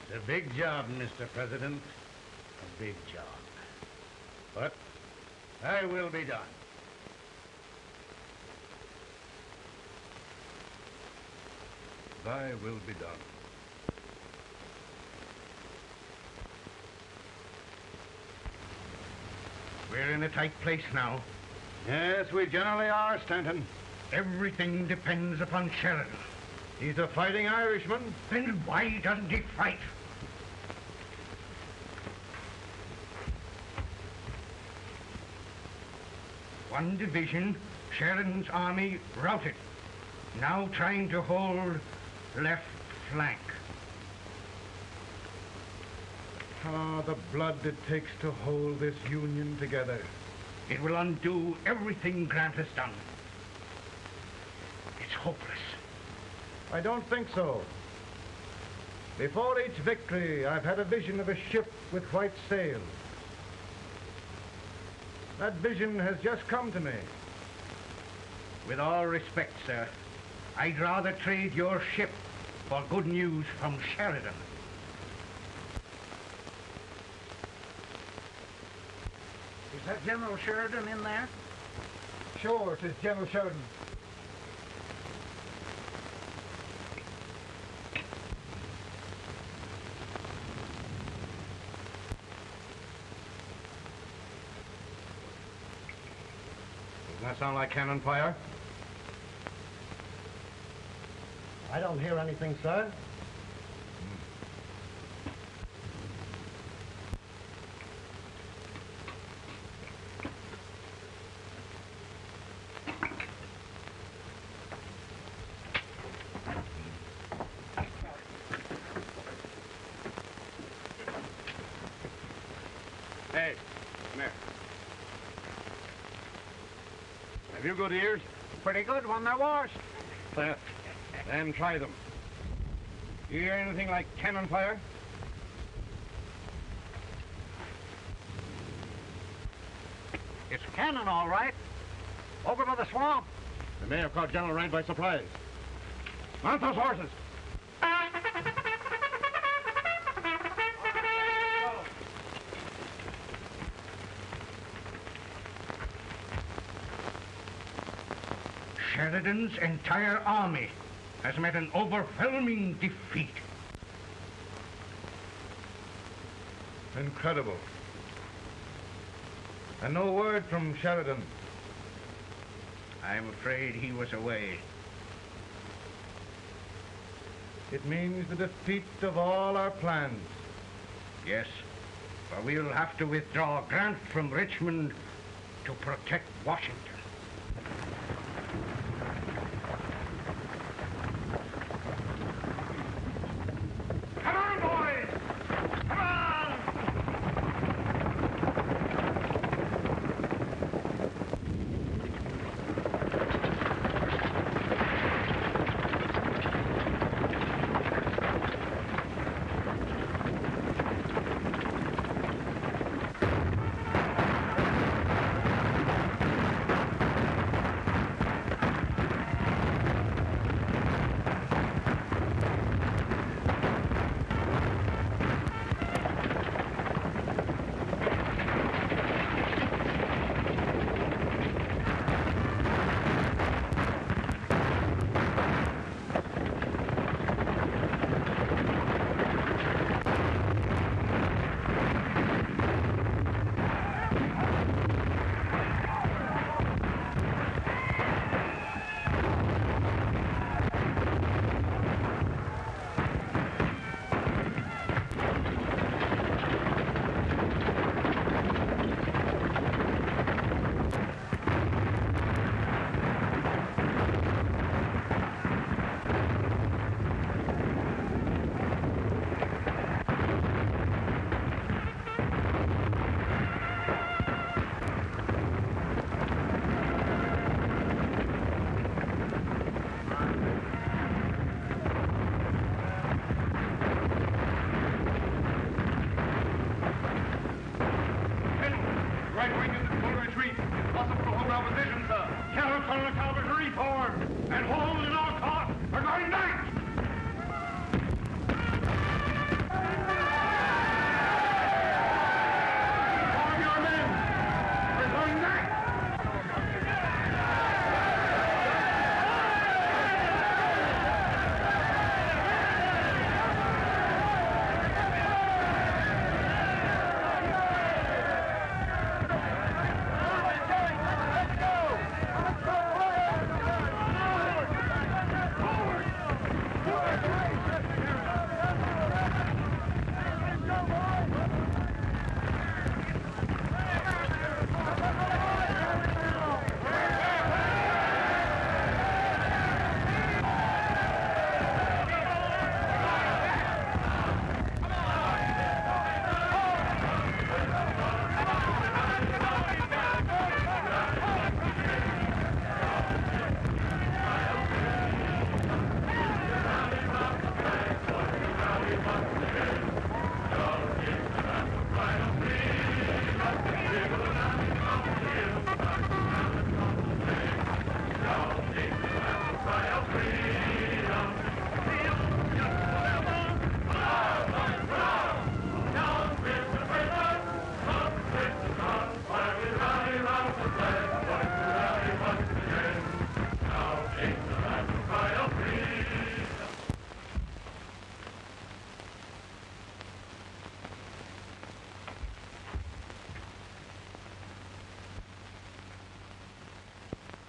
It's a big job, Mr. President. A big job. But I will be done. Thy will be done. We're in a tight place now. Yes, we generally are, Stanton. Everything depends upon Sheridan. He's a fighting Irishman. Then why doesn't he fight? One division, Sheridan's army, routed. Now trying to hold left flank. Ah, the blood it takes to hold this Union together. It will undo everything Grant has done. It's hopeless. I don't think so. Before each victory, I've had a vision of a ship with white sails. That vision has just come to me. With all respect, sir, I'd rather trade your ship for good news from Sheridan. Is that General Sheridan in there? Sure, it is General Sheridan. Doesn't that sound like cannon fire? I don't hear anything, sir. Hey, come here. Have you good ears? Pretty good when they're washed. Then try them. You hear anything like cannon fire? It's cannon, all right. Over by the swamp. They may have caught General Rand by surprise. Mount those horses. Sheridan's entire army has met an overwhelming defeat. Incredible. And no word from Sheridan. I'm afraid he was away. It means the defeat of all our plans. Yes, for we'll have to withdraw Grant from Richmond to protect Washington. Come on, boys! Come on!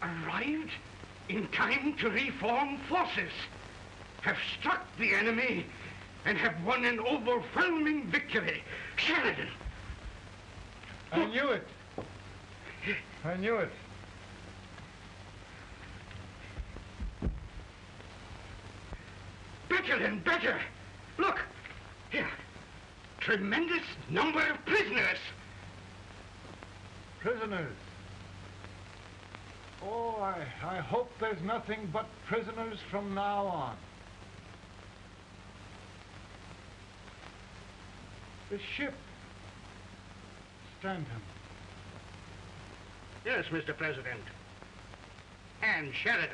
Arrived in time to reform forces, have struck the enemy, and have won an overwhelming victory. Sheridan! I knew it. I knew it. Better and better. Look, here. Tremendous number of prisoners. Prisoners. Oh, I hope there's nothing but prisoners from now on. The ship. Stanton. Yes, Mr. President. And Sheridan.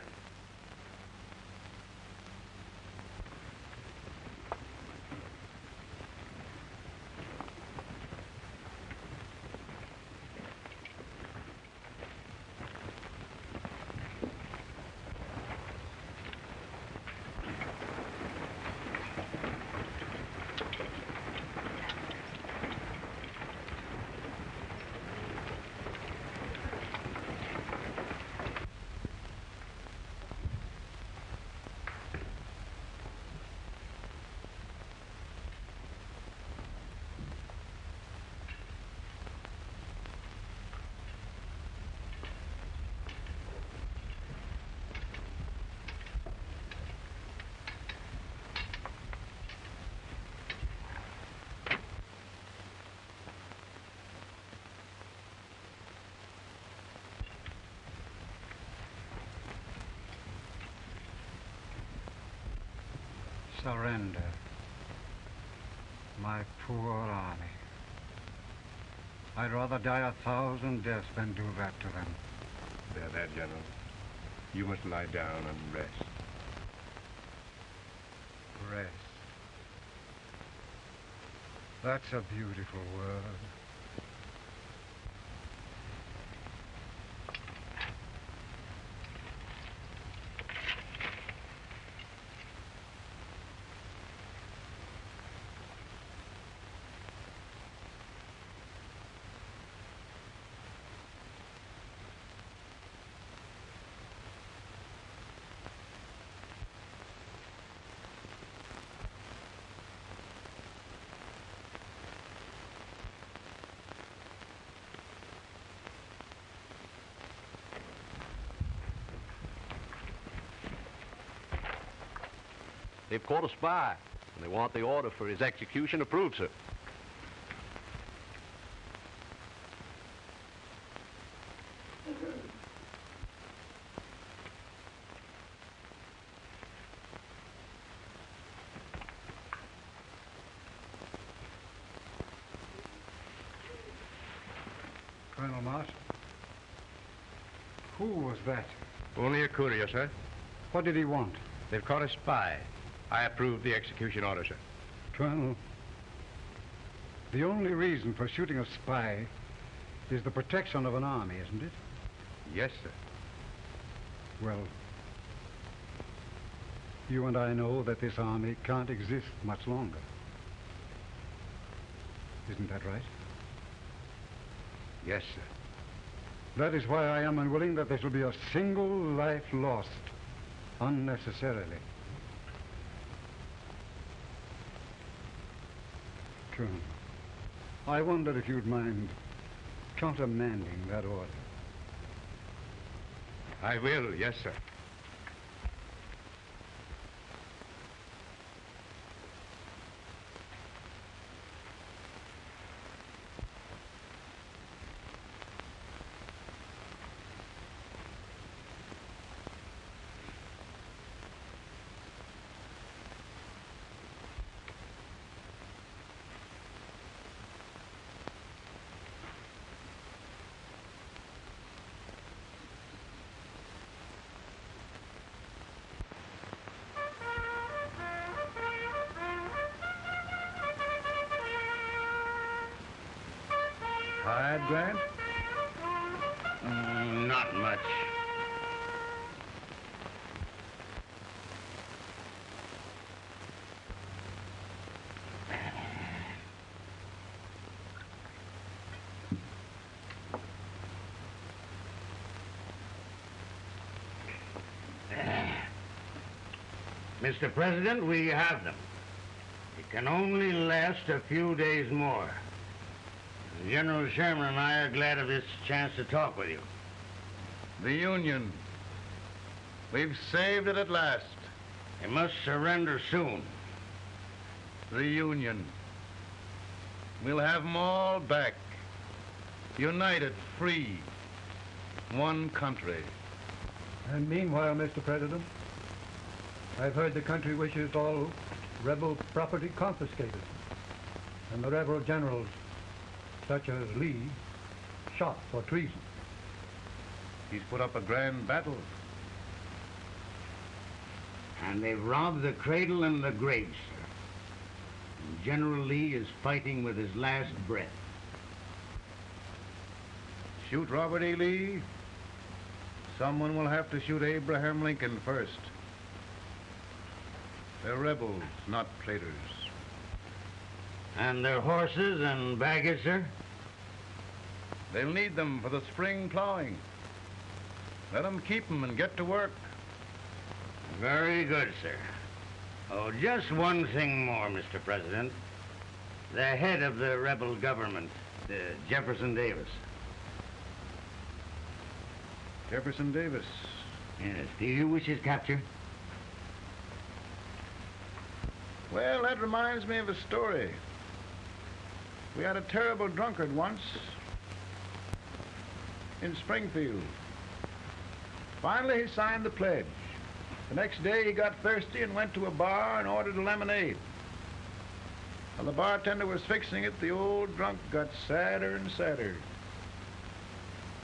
Surrender. My poor army. I'd rather die 1,000 deaths than do that to them. There, General. You must lie down and rest. Rest. That's a beautiful word. They've caught a spy, and they want the order for his execution approved, sir. Colonel Marshall, who was that? Only a courier, sir. What did he want? They've caught a spy. I approve the execution order, sir. Colonel, the only reason for shooting a spy is the protection of an army, isn't it? Yes, sir. Well, you and I know that this army can't exist much longer. Isn't that right? Yes, sir. That is why I am unwilling that there shall be a single life lost unnecessarily. Colonel, I wonder if you'd mind countermanding that order. I will, yes, sir. Tired, Grant? Not much. Mr. President, we have them. It can only last a few days more. General Sherman and I are glad of this chance to talk with you. The Union. We've saved it at last. You must surrender soon. The Union. We'll have them all back. United, free. One country. And meanwhile, Mr. President, I've heard the country wishes all rebel property confiscated, and the rebel generals, such as Lee, shot for treason. He's put up a grand battle. And they've robbed the cradle and the grave, sir. And General Lee is fighting with his last breath. Shoot Robert E. Lee? Someone will have to shoot Abraham Lincoln first. They're rebels, not traitors. And their horses and baggage, sir? They'll need them for the spring plowing. Let them keep them and get to work. Very good, sir. Oh, just one thing more, Mr. President. The head of the rebel government, Jefferson Davis. Jefferson Davis? Yes. Do you wish his capture? Well, that reminds me of a story. We had a terrible drunkard once in Springfield. Finally, he signed the pledge. The next day he got thirsty and went to a bar and ordered a lemonade. While the bartender was fixing it, the old drunk got sadder and sadder.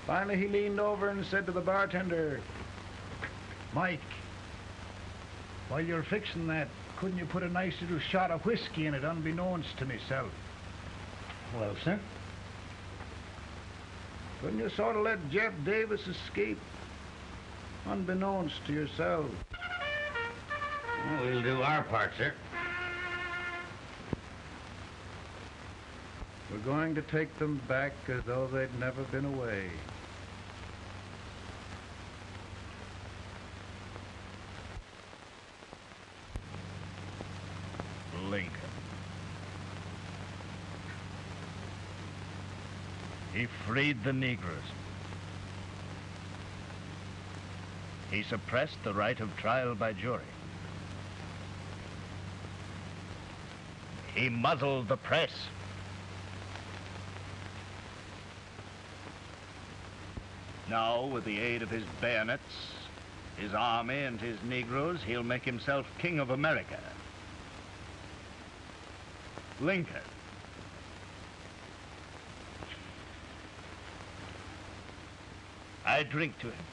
Finally he leaned over and said to the bartender, "Mike, while you're fixing that, couldn't you put a nice little shot of whiskey in it unbeknownst to myself?" Well, sir? Couldn't you sort of let Jeff Davis escape unbeknownst to yourself? Well, we'll do our part, sir. We're going to take them back as though they'd never been away. Lincoln. He freed the Negroes. He suppressed the right of trial by jury. He muzzled the press. Now, with the aid of his bayonets, his army, and his Negroes, he'll make himself king of America. Lincoln. I drink to him.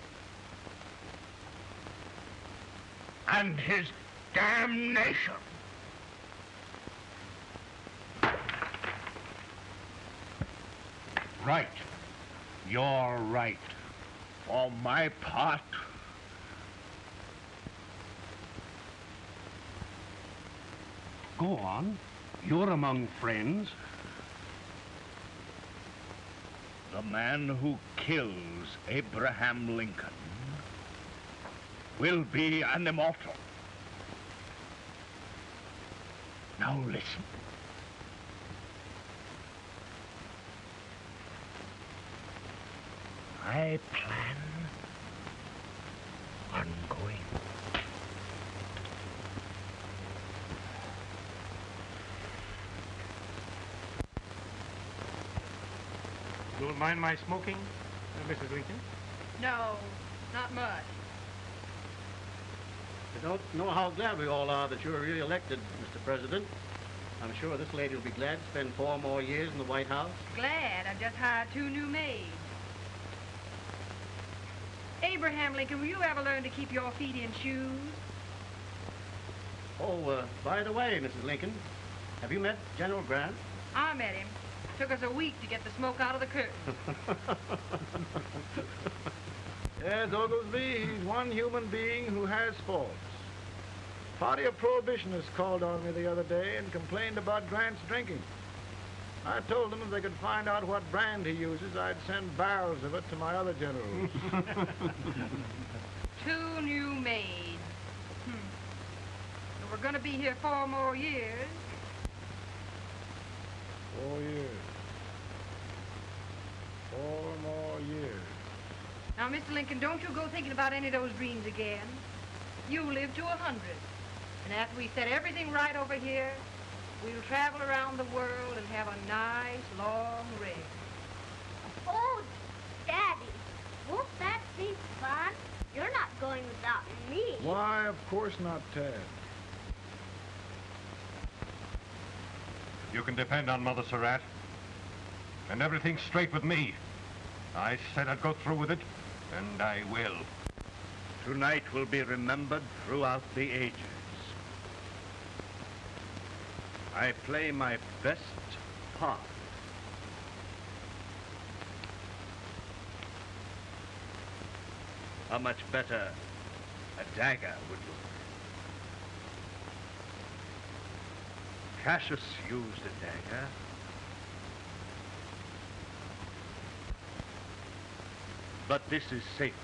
And his damnation. Right. You're right. For my part, Go on. You're among friends. the man who kills Abraham Lincoln will be an immortal. Now listen. I plan on going. Don't mind my smoking, Mrs. Lincoln? No, not much. I don't know how glad we all are that you're re-elected, Mr. President. I'm sure this lady will be glad to spend 4 more years in the White House. Glad I've just hired 2 new maids. Abraham Lincoln, will you ever learn to keep your feet in shoes? Oh, by the way, Mrs. Lincoln, have you met General Grant? I met him. Took us a week to get the smoke out of the curtain. Yes, Oglesby, he's one human being who has faults. Party of Prohibitionists called on me the other day and complained about Grant's drinking. I told them if they could find out what brand he uses, I'd send barrels of it to my other generals. 2 new maids. So we're going to be here 4 more years. 4 years. 4 more years. Now, Mr. Lincoln, don't you go thinking about any of those dreams again. You live to 100. And after we set everything right over here, we'll travel around the world and have a nice, long rest. Oh, Daddy, won't that be fun? You're not going without me. Why, of course not, Tad. You can depend on Mother Surratt. And everything's straight with me. I said I'd go through with it, and I will. Tonight will be remembered throughout the ages. I play my best part. How much better a dagger would look. Cassius used a dagger. But this is safer.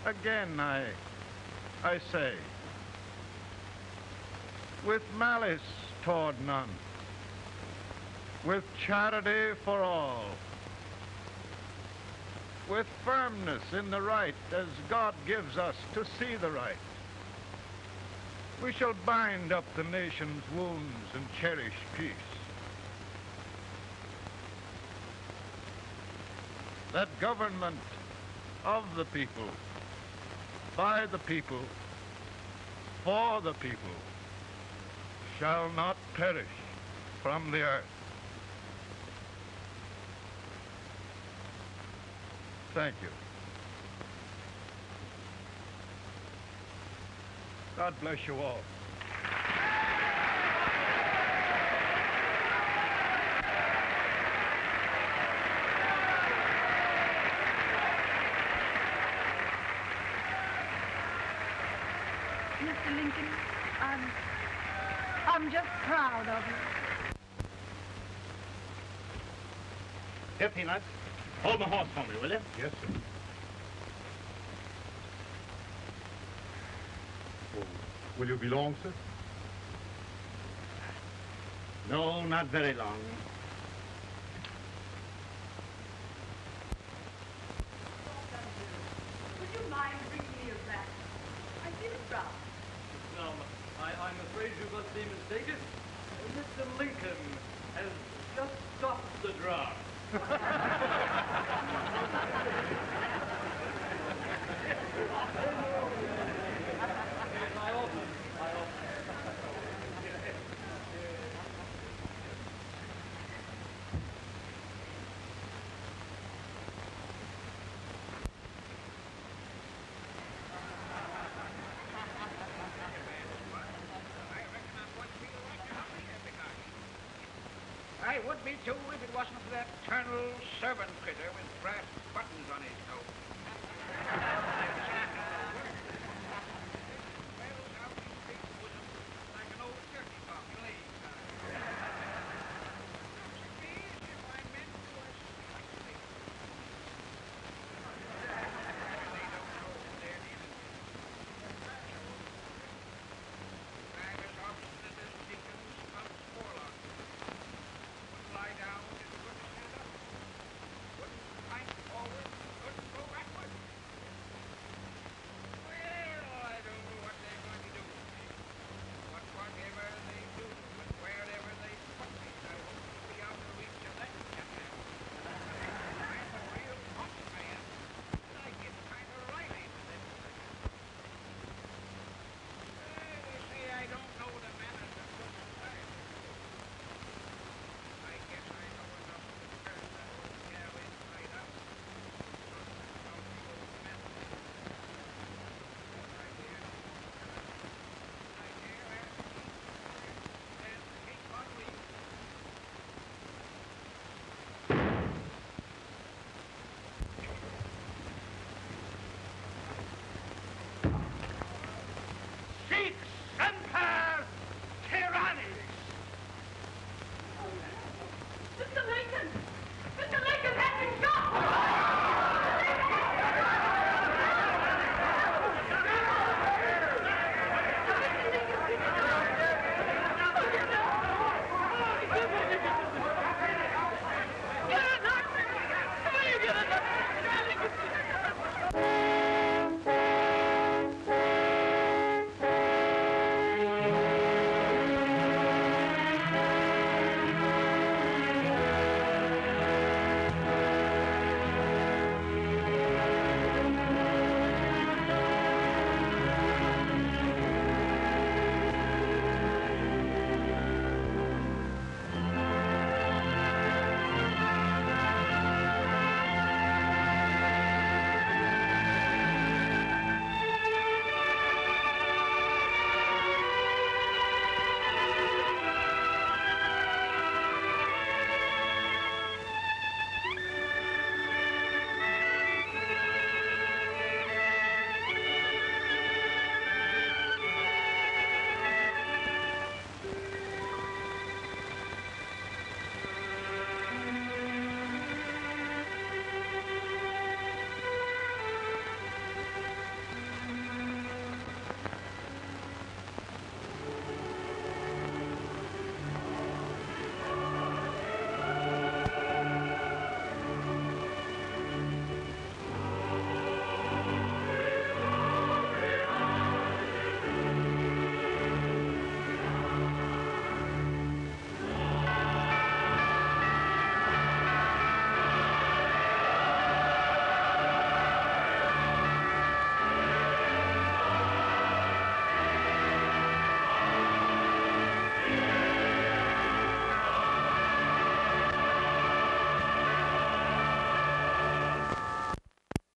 Again, I say, with malice toward none, with charity for all, with firmness in the right as God gives us to see the right, we shall bind up the nation's wounds and cherish peace. That government of the people, by the people, for the people, shall not perish from the earth. Thank you. God bless you all. Mr. Lincoln, I'm just proud of you. Here, Peanuts. Hold my horse for me, will you? Yes, sir. Oh, will you be long, sir? No, not very long. Would you mind bringing me a back? I feel it brown. No, I'm afraid you must be mistaken. Mr. Lincoln has just stopped the draft. I would be too if it wasn't for that eternal servant critter with brass buttons on his coat.